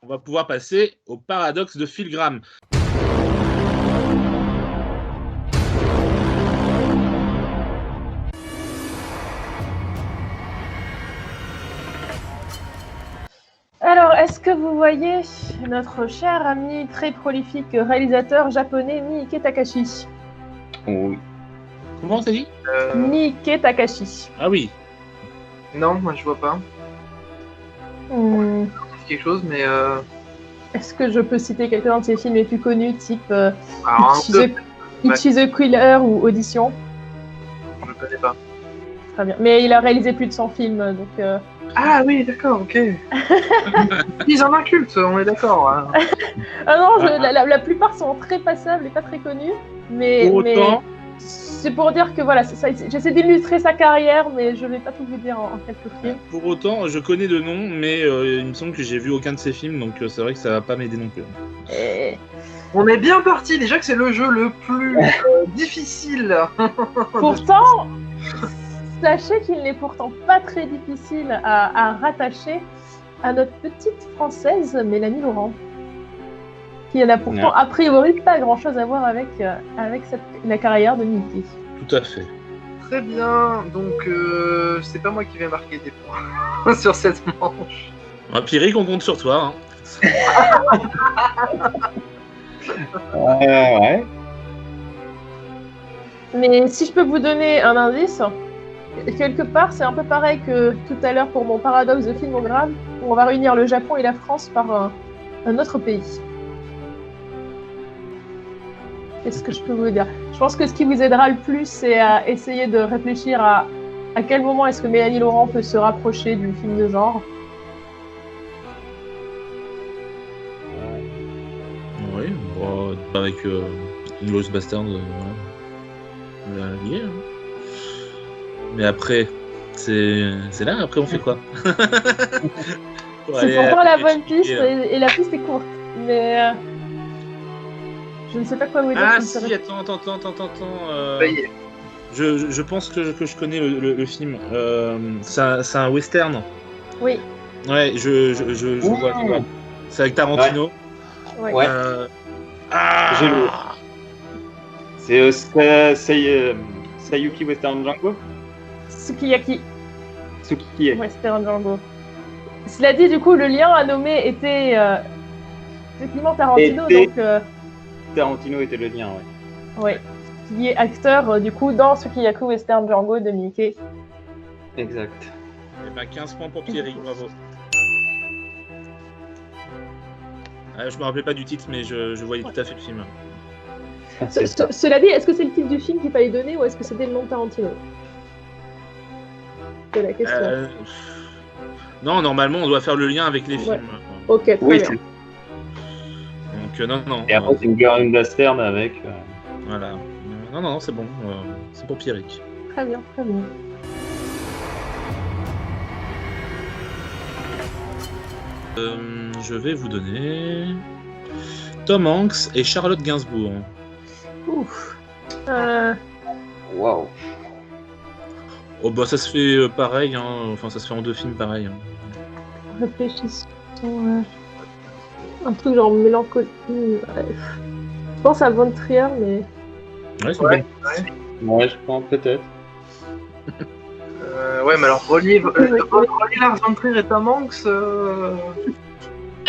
On va pouvoir passer au paradoxe de Filgram. Alors, est-ce que vous voyez notre cher ami très prolifique réalisateur japonais Miike Takashi? Oui. Comment t'as dit? Miike Takashi. Ah oui. Non, moi je vois pas. C'est quelque chose, mais. Est-ce que je peux citer quelqu'un de ses films les plus connus, type Alors, Itchy the Killer ou Audition? je ne connais pas. Très bien. Mais il a réalisé plus de 100 films, donc... Ah oui, d'accord, ok. Ils en incultent, on est d'accord. Hein. Ah non, la plupart sont très passables et pas très connus. Mais, Pour autant, c'est pour dire que voilà, j'essaie d'illustrer sa carrière, mais je vais pas tout vous dire en quelques films. pour autant, je connais de nom, mais il me semble que j'ai vu aucun de ces films, donc c'est vrai que ça va pas m'aider non plus. Et... On est bien parti, déjà que c'est le jeu le plus difficile. Pourtant, sachez qu'il n'est pourtant pas très difficile à rattacher à notre petite française Mélanie Laurent, qui n'a pourtant a priori pas grand-chose à voir avec la carrière de Mickey. Tout à fait. Très bien, donc c'est pas moi qui vais marquer des points sur cette manche. Pierrick, on compte sur toi. Hein. Ouais. Mais si je peux vous donner un indice, quelque part c'est un peu pareil que tout à l'heure pour mon paradoxe de filmogramme, où on va réunir le Japon et la France par un autre pays. Qu'est-ce que je peux vous dire? Je pense que ce qui vous aidera le plus, c'est à essayer de réfléchir à quel moment est-ce que Mélanie Laurent peut se rapprocher du film de genre. Oui, bon, avec Inglourious Basterds, voilà. Lié, hein. Mais après, c'est là, après on fait quoi? C'est pourtant la bonne piste, et la piste est courte. Mais je ne sais pas quoi vous dire. Ah si, attends. Je pense que je connais le film. C'est un western. Oui. Ouais, je vois. C'est avec Tarantino. Ouais. Ouais. J'ai lu. C'est Sayuki Western Django. Sukiyaki. Western Django. Cela dit, du coup, le lien à nommer était effectivement Tarantino. Donc, Tarantino était le lien, ouais. Ouais. Qui est acteur, du coup, dans Sukiyaki Western Django de Miike. Exact. Et ben 15 points pour Pierrick, bravo. Je me rappelais pas du titre, mais je voyais tout à fait le film. Cela dit, est-ce que c'est le titre du film qu'il fallait donner ou est-ce que c'était le nom de Tarantino? C'est la question. Non, normalement, on doit faire le lien avec les films. Ok, très bien. Donc, non. Et après, c'est une Inglourious Basterds avec... Voilà. Non, c'est bon. C'est pour Pierrick. Très bien. Je vais vous donner Tom Hanks et Charlotte Gainsbourg. Ouf. Waouh. Oh bah ça se fait pareil, hein. Enfin ça se fait en 2 films pareil. Hein. Réfléchissons. Un truc genre mélancolie. Je pense à Von Trier, mais... Ouais, c'est bon. Ouais, je pense peut-être. Ouais, mais alors relier Lars von Trier et Tom Hanks.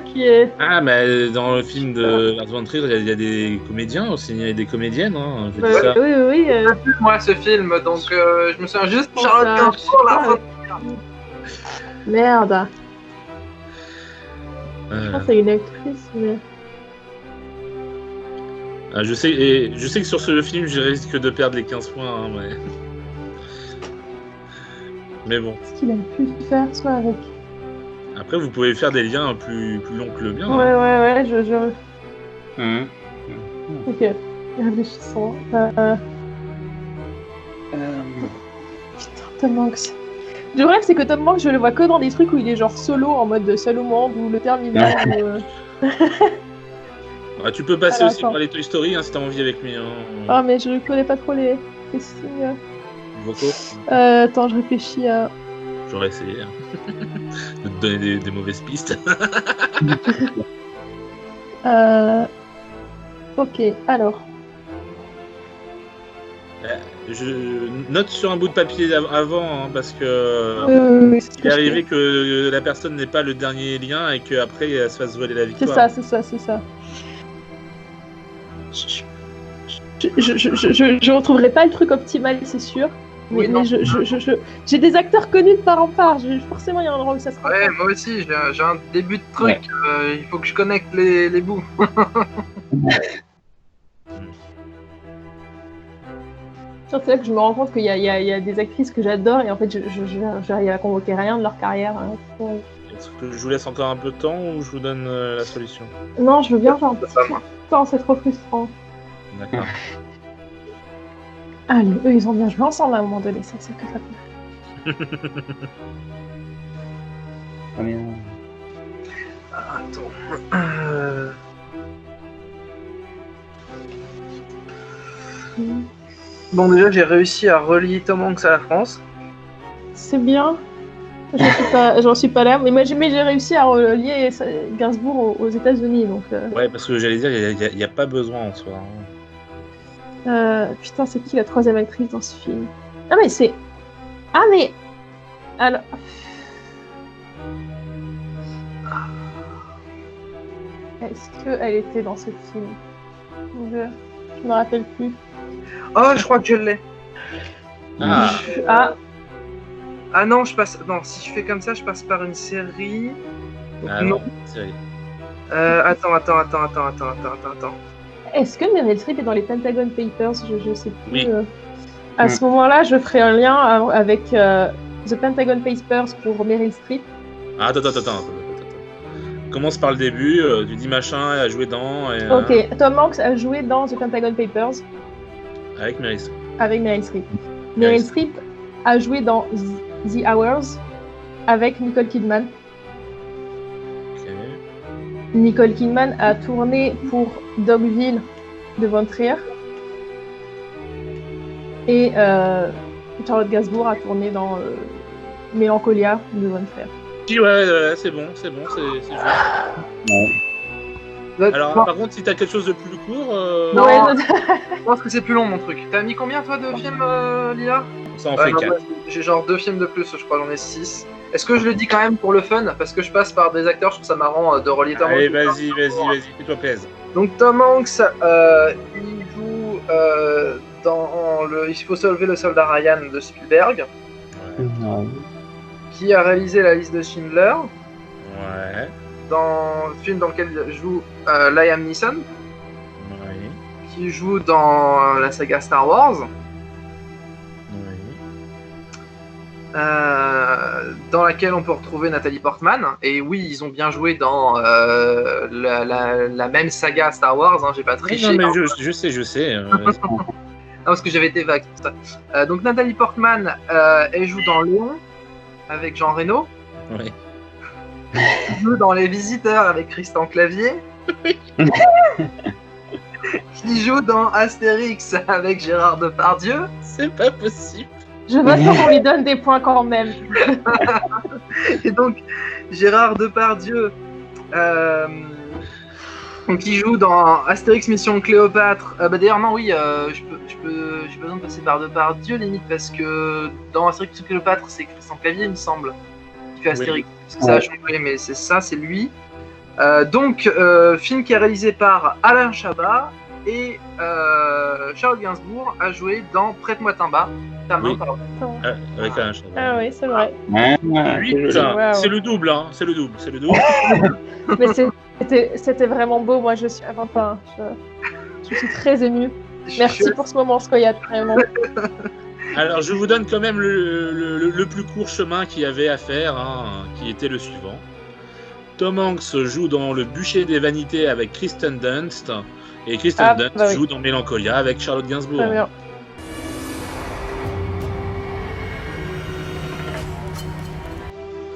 Qui est... Ah, mais dans le film de Lars von Trier, il y a des comédiens aussi, il y a des comédiennes. Hein, je dis ça. Oui. Moi, ce film, donc je me souviens juste de Charlotte Gainsbourg, Lars von Trier. Merde. Je pense que c'est une actrice, mais... Je sais que sur ce film, je risque de perdre les 15 points, hein, mais bon. Ce qu'il a pu faire, soit avec... Après, vous pouvez faire des liens plus longs que le bien. Ouais, hein. Ok, réfléchissons. Putain, Tom Hanks. Le problème, c'est que Tom Hanks, je le vois que dans des trucs où il est genre solo, en mode seul au monde, ou le terminal, Tu peux passer Alors, aussi par les Toy Story hein, si t'as envie avec lui. Hein. Ah, mais je connais pas trop les signes. Vocaux. Attends, je réfléchis à... J'aurais essayé de te donner des mauvaises pistes. Ok, alors. Je note sur un bout de papier avant, parce que Oui, il est arrivé que la personne n'ait pas le dernier lien et qu'après elle se fasse voler la c'est victoire. ça. Je retrouverai pas le truc optimal, c'est sûr. Mais, Oui, non. j'ai des acteurs connus de part en part. Forcément, il y a un endroit où ça se Ouais, moi aussi, j'ai un début de truc. Il faut que je connecte les bouts. C'est là que je me rends compte qu'il y a des actrices que j'adore et en fait, j'arrive à convoquer rien de leur carrière. Est-ce que je vous laisse encore un peu de temps ou je vous donne la solution? Non, je veux bien faire un petit temps, c'est trop frustrant. D'accord. Allez, eux, ils ont bien joué ensemble à un moment donné, c'est que ça peut. Attends. Bon, déjà, j'ai réussi à relier Tom Hanks à la France. C'est bien. J'en suis pas là, mais j'ai réussi à relier Gainsbourg aux États-Unis, donc. Ouais, parce que j'allais dire, il n'y a pas besoin en soi. Putain, c'est qui la troisième actrice dans ce film? Ah mais c'est. Ah mais. Alors. Est-ce qu'elle était dans ce film? Je me rappelle plus. Oh, je crois que je l'ai. Ah. Ah non, non, si je fais comme ça, je passe par une série. Ah non, série. Attends. Est-ce que Meryl Streep est dans les Pentagon Papers? Je sais plus. Oui. À ce moment-là, je ferai un lien avec The Pentagon Papers pour Meryl Streep. Ah, attends. Commence par le début, tu dis machin, elle a joué dans... Et, Ok, Tom Hanks a joué dans The Pentagon Papers. Avec Meryl Streep. Avec Meryl Streep. Meryl Streep a joué dans The Hours avec Nicole Kidman. Ok. Nicole Kidman a tourné pour Dogville de Von Trier. Et Charlotte Gainsbourg a tourné dans Mélancolia de Von Trier. Ouais, c'est bon, c'est juste. Alors, par contre, si t'as quelque chose de plus court... Non, Ouais, je pense que c'est plus long, mon truc. T'as mis combien, toi, de films, Lila? Ça en fait 4. J'ai genre 2 films de plus, je crois, j'en ai 6. Est-ce que je le dis quand même pour le fun? Parce que je passe par des acteurs, je trouve ça marrant de relier Tom Hanks. Allez, vas-y, fais-toi plaisir. Donc Tom Hanks, il joue dans Il faut sauver le soldat Ryan de Spielberg, qui a réalisé La liste de Schindler, Ouais. dans le film dans lequel joue Liam Neeson, Oui. qui joue dans la saga Star Wars, dans laquelle on peut retrouver Nathalie Portman. Et oui, ils ont bien joué dans la même saga Star Wars, hein, j'ai pas triché. Non, mais je sais. Non, parce que j'avais été vague. Donc Nathalie Portman, elle joue dans Léon avec Jean Reno. Ouais. Elle joue dans Les Visiteurs avec Christian Clavier. Qui joue dans Astérix avec Gérard Depardieu. C'est pas possible. Je veux qu'on lui donne des points quand même. Et donc Gérard Depardieu, qui joue dans Astérix Mission Cléopâtre. D'ailleurs non, oui, j'ai besoin de passer par Depardieu limite, parce que dans Astérix Mission Cléopâtre, c'est Christian Clavier, il me semble, qui fait Astérix. Oui. Parce que ça a changé, mais c'est lui. Donc film qui est réalisé par Alain Chabat, et Charles Gainsbourg a joué dans Prête-moi ta main. Oui. Pardon. Avec un chat. Ah oui, c'est vrai. Putain, c'est le double, hein. C'est le double. Mais c'était vraiment beau. Moi, je suis très émue. Merci pour ce moment, Scoyat, vraiment. Alors, je vous donne quand même le plus court chemin qu'il y avait à faire, hein, qui était le suivant. Tom Hanks joue dans Le Bûcher des Vanités avec Kristen Dunst, et Kristen Dunst joue dans Mélancolia avec Charlotte Gainsbourg. Très bien.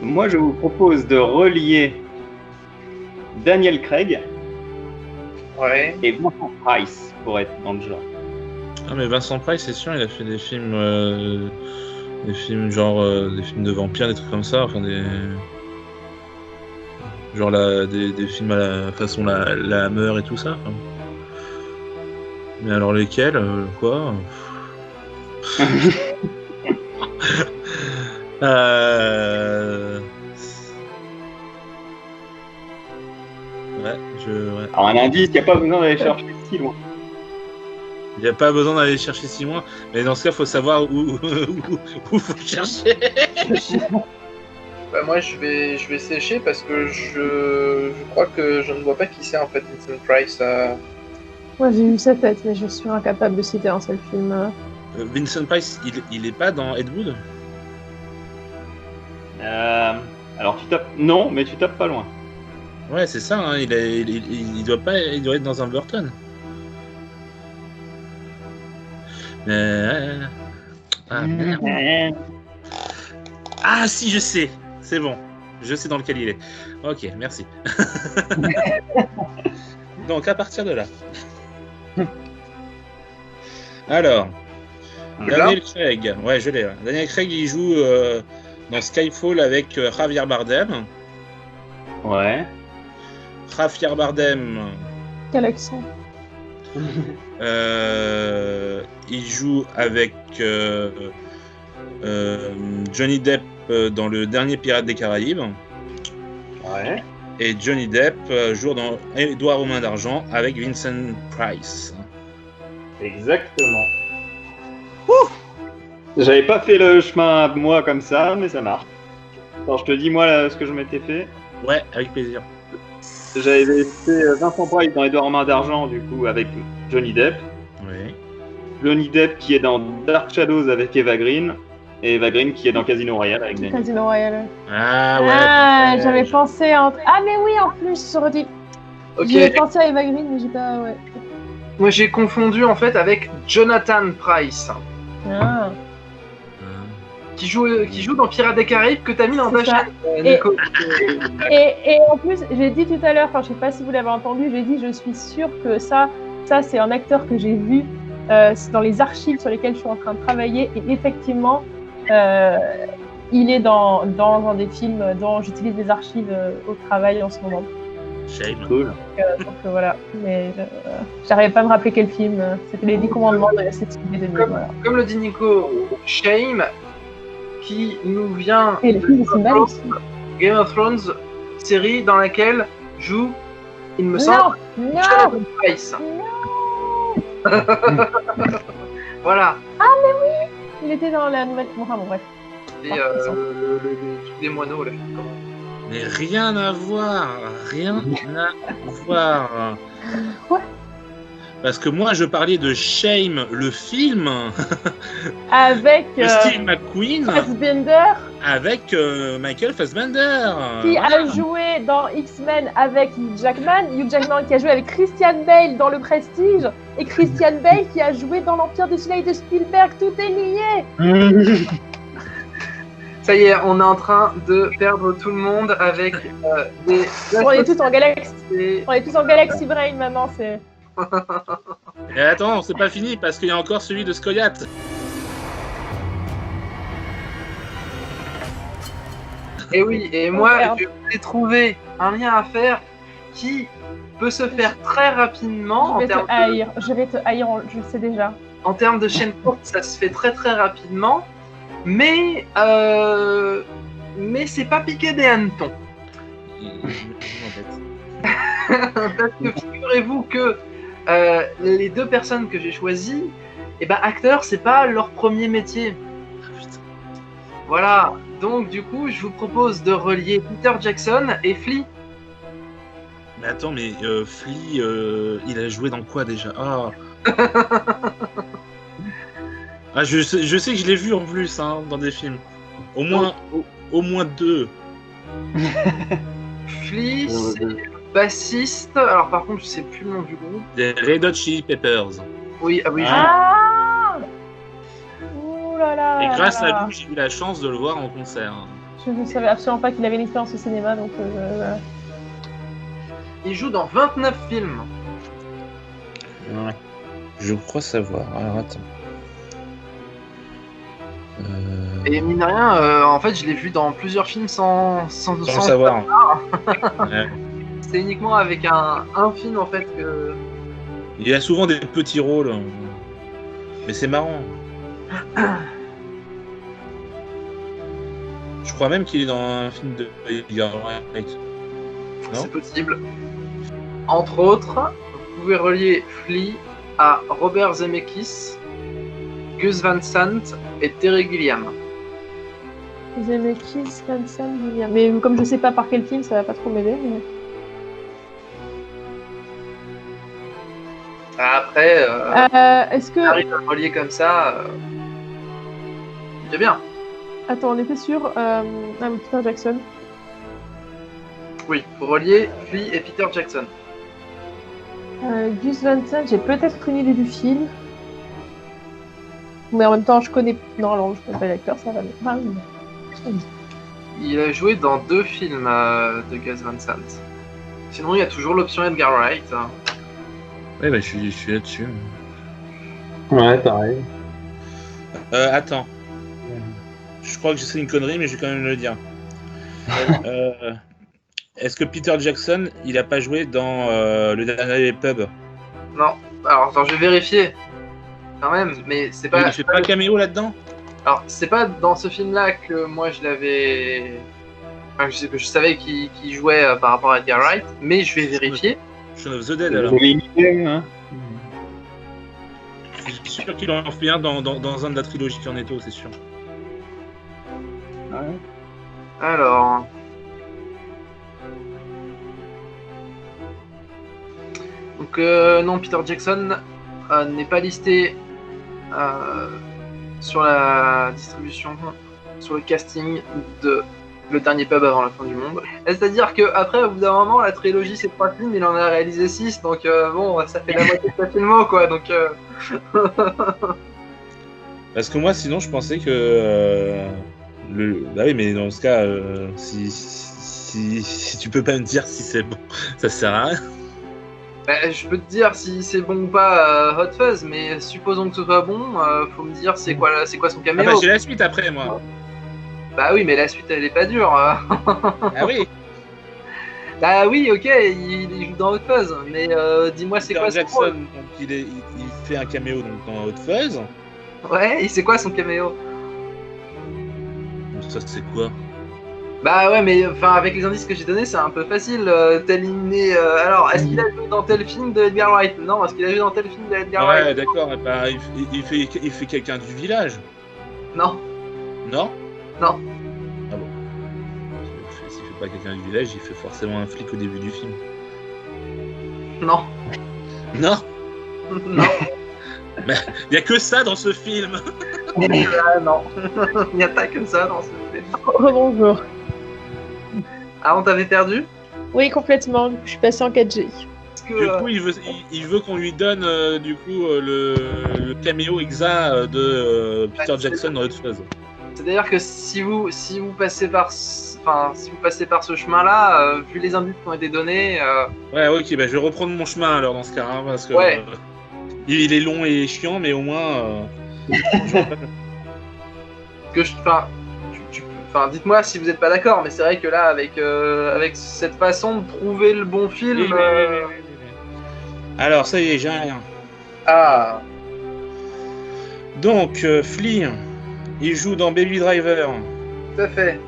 Moi, je vous propose de relier Daniel Craig et Vincent Price pour être dans le genre. Ah, mais Vincent Price, c'est sûr, il a fait des films Des films genre des films de vampires, des trucs comme ça, enfin des genre des films à la façon la Hammer et tout ça. Enfin. Mais alors lesquels quoi Ouais, ouais. Alors, un indice, il n'y a pas besoin d'aller chercher si loin. Il n'y a pas besoin d'aller chercher 6 mois, mais dans ce cas, il faut savoir où faut chercher. Bah, moi, je vais sécher parce que je crois que je ne vois pas qui c'est en fait, Vincent Price. Moi, j'ai vu sa tête, mais je suis incapable de citer un seul film. Vincent Price, il est pas dans Ed Wood? Alors, tu tapes. Non, mais tu tapes pas loin. Ouais, c'est ça, hein, il doit être dans un Burton. Ah merde. Ah si, je sais. C'est bon. Je sais dans lequel il est. Ok, merci. Donc à partir de là. Alors, Daniel Craig. Ouais, je l'ai. Daniel Craig, il joue dans Skyfall avec Javier Bardem. Ouais. Javier Bardem. Quel accent? Il joue avec Johnny Depp dans le dernier Pirate des Caraïbes. Ouais. Et Johnny Depp joue dans Édouard aux mains d'argent avec Vincent Price. Exactement. Ouh, j'avais pas fait le chemin moi comme ça, mais ça marche. Alors je te dis moi là, ce que je m'étais fait. Ouais, avec plaisir. J'avais fait Vincent Price dans Édouard aux mains d'argent du coup avec Johnny Depp. Oui. Johnny Depp qui est dans Dark Shadows avec Eva Green. Et Eva Green qui est dans Casino Royale avec Daniel. Casino Royale. Ah ouais. Ah, j'avais pensé à... Ah mais oui, en plus, j'aurais dit... Ok. J'avais pensé à Eva Green, mais j'ai pas... Ouais. Moi, j'ai confondu en fait avec Jonathan Price, Ah. qui joue dans Pirates des Caraïbes que t'as mis dans ta C'est ça. chaîne, Nico. Et en plus, j'ai dit tout à l'heure, enfin je sais pas si vous l'avez entendu, j'ai dit je suis sûre que ça c'est un acteur que j'ai vu dans les archives sur lesquelles je suis en train de travailler et effectivement il est dans des films dont j'utilise des archives au travail en ce moment. Shame. Cool. Donc voilà, mais j'arrivais pas à me rappeler quel film, c'était les 10 commandements de cette idée de voilà. Comme le dit Nico, Shame, qui nous vient Et le film de Simba aussi. Game of Thrones, série dans laquelle joue, il me semble, Non, Jonathan Price. Voilà. il était dans la nouvelle... Enfin bon bref. Et le truc des moineaux, là. Mais rien à voir. Rien à voir. Ouais. Parce que moi, je parlais de Shame, le film, Avec de Steve McQueen, Fassbender, avec Michael Fassbender. qui Voilà. a joué dans X-Men avec Hugh Jackman qui a joué avec Christian Bale dans Le Prestige, et Christian Bale qui a joué dans l'Empire du Soleil de Spielberg. Tout est lié. Ça y est, on est en train de perdre tout le monde avec des... On est tous en galaxie. Et- On est tous en Galaxy Brain maintenant. C'est... Et attends, c'est pas fini parce qu'il y a encore celui de Scoyat. Et oui, et moi, je vais trouver un lien à faire qui peut se faire très rapidement Je vais te haïr, je le sais déjà. en termes de chaîne courte, ça se fait très très rapidement, mais c'est pas piqué des hannetons. Parce que figurez-vous que les deux personnes que j'ai choisies, acteurs, c'est pas leur premier métier. Voilà, donc du coup, je vous propose de relier Peter Jackson et Flea. Mais attends, mais Flea, il a joué dans quoi déjà? Ah, je sais que je l'ai vu en plus hein, dans des films. Au moins 2. Flea, c'est le bassiste. Alors par contre, je sais plus le nom du groupe. Des Red Hot Chili Peppers. Oui, oui. Ah. Ouh là là. Et grâce là là. à lui, j'ai eu la chance de le voir en concert. Je ne savais absolument pas qu'il avait une expérience au cinéma, donc voilà. Il joue dans 29 films. Ouais. Je crois savoir. Alors attends. Et mine de rien, en fait, je l'ai vu dans plusieurs films sans savoir. Ouais. C'est uniquement avec un film en fait que. Il a souvent des petits rôles, mais c'est marrant. Je crois même qu'il est dans un film de Edgar Wright. Non ? C'est possible. Entre autres, vous pouvez relier Flea à Robert Zemeckis, Gus Van Sant et Terry Gilliam. Zemeckis, Van Sant, William. Mais comme je sais pas par quel film, ça va pas trop m'aider. Mais... Après, est-ce que... arrive à le relier comme ça, c'est bien. Attends, on était sur... Ah oui, Peter Jackson. Oui, pour relier Flea et Peter Jackson. Gus Van Sant, j'ai peut-être une idée du film. Mais en même temps, je connais... Non, alors je connais pas l'acteur, ça va. Ah, oui. Il a joué dans 2 films de Gus Van Sant. Sinon, il y a toujours l'option Edgar Wright. Hein. Ouais, bah, je suis là-dessus. Ouais, pareil. Attends. Je crois que je sais une connerie, mais je vais quand même le dire. Est-ce que Peter Jackson, il a pas joué dans le dernier pub ? Non, alors je vais vérifier. Quand même, mais c'est pas. Il fait pas un caméo là-dedans ? Alors, c'est pas dans ce film-là que moi je l'avais. Enfin, que je savais qu'il jouait par rapport à Edgar Wright, mais je vais vérifier. Shaun of the Dead alors. Hein. Je suis sûr qu'il en fait un dans un de la trilogie Cornetto, c'est sûr. Ouais. Alors. Donc, non, Peter Jackson n'est pas listé sur la distribution, sur le casting de Le Dernier Pub avant la fin du monde. C'est-à-dire qu'après, au bout d'un moment, la trilogie c'est 3 films, il en a réalisé 6, donc bon, ça fait la moitié de sa filmo, quoi, donc... Parce que moi, sinon, je pensais que... Bah oui, mais dans ce cas, si tu peux pas me dire si c'est bon, ça sert à rien. Bah, je peux te dire si c'est bon ou pas Hot Fuzz, mais supposons que ce soit bon, faut me dire c'est quoi son caméo. Ah bah j'ai la suite après, moi. Bah oui, mais la suite elle est pas dure. Ah oui. Bah oui, ok, il joue dans Hot Fuzz, mais dis-moi c'est quoi son Jackson, rôle. donc il fait un caméo donc, dans Hot Fuzz. Ouais, et c'est quoi son caméo? Ça c'est quoi? Bah ouais, mais enfin avec les indices que j'ai donnés, c'est un peu facile d'éliminer. Alors, est-ce qu'il a joué dans tel film de Edgar Wright? Non, est-ce qu'il a joué dans tel film de Edgar Wright? Ouais, d'accord, bah, il fait quelqu'un du village. Non. Non? Non. Ah bon. S'il fait pas quelqu'un du village, il fait forcément un flic au début du film. Non. Non? Non. Mais il y a que ça dans ce film. Non. Il n'y a pas que ça dans ce film. Oh, bonjour. Ah, on t'avait perdu? Oui, complètement. Je suis passée en 4G. Parce que, Du coup, il veut qu'on lui donne le caméo exact de Peter Jackson dans Hot Fuzz. c'est-à-dire que si vous passez par ce chemin-là, vu les indices qui ont été donnés, Ouais, ok, bah je vais reprendre mon chemin alors dans ce cas, hein, parce que Ouais. Il est long et chiant, mais au moins. dites-moi si vous n'êtes pas d'accord, mais c'est vrai que là, avec cette façon de trouver le bon film, Alors, ça y est, j'ai rien. ah, Donc, Flea, il joue dans Baby Driver, tout à fait.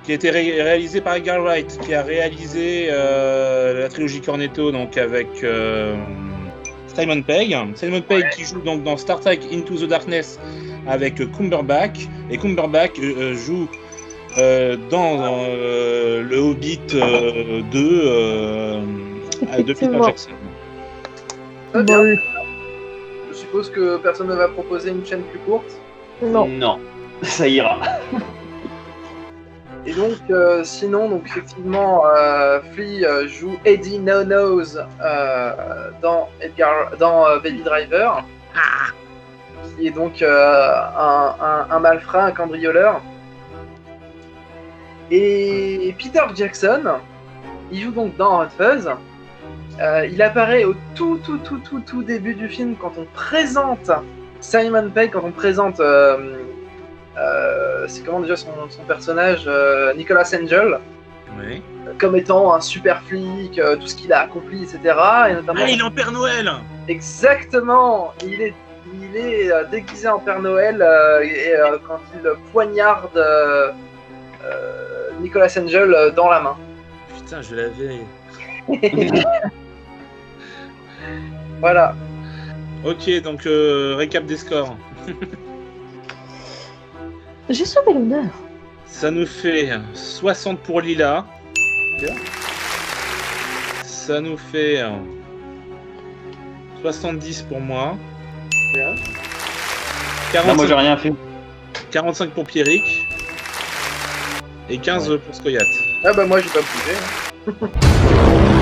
qui a été réalisé par Edgar Wright, qui a réalisé la trilogie Cornetto, donc avec Simon Pegg. Simon Pegg qui joue donc dans Star Trek Into the Darkness avec Cumberbatch. Et Cumberbatch joue dans le Hobbit 2 de Peter Jackson. Très bien. Bon, Je suppose que personne ne va proposer une chaîne plus courte. non. Non, ça ira. Et donc, sinon, donc effectivement, Flea joue Eddie No-Nose dans Baby Driver, qui est donc un malfrat, un cambrioleur. Et Peter Jackson, il joue donc dans Hot Fuzz. Il apparaît au tout début du film quand on présente Simon Pegg, quand on présente c'est comment déjà son personnage, Nicolas Angel, Oui. comme étant un super flic, tout ce qu'il a accompli, etc. Et notamment, Ah, il est en Père Noël. exactement, il est déguisé en Père Noël quand il poignarde Nicolas Angel dans la main. Putain, je l'avais. Voilà. Ok, donc récap des scores. J'ai sauvé l'honneur. Ça nous fait 60 pour Lila. Ça nous fait 70 pour moi. Bien. 45, Non, moi j'ai rien fait. 45 pour Pierrick. Et 15 pour Scoyat. Ah bah moi j'ai pas bougé. Hein.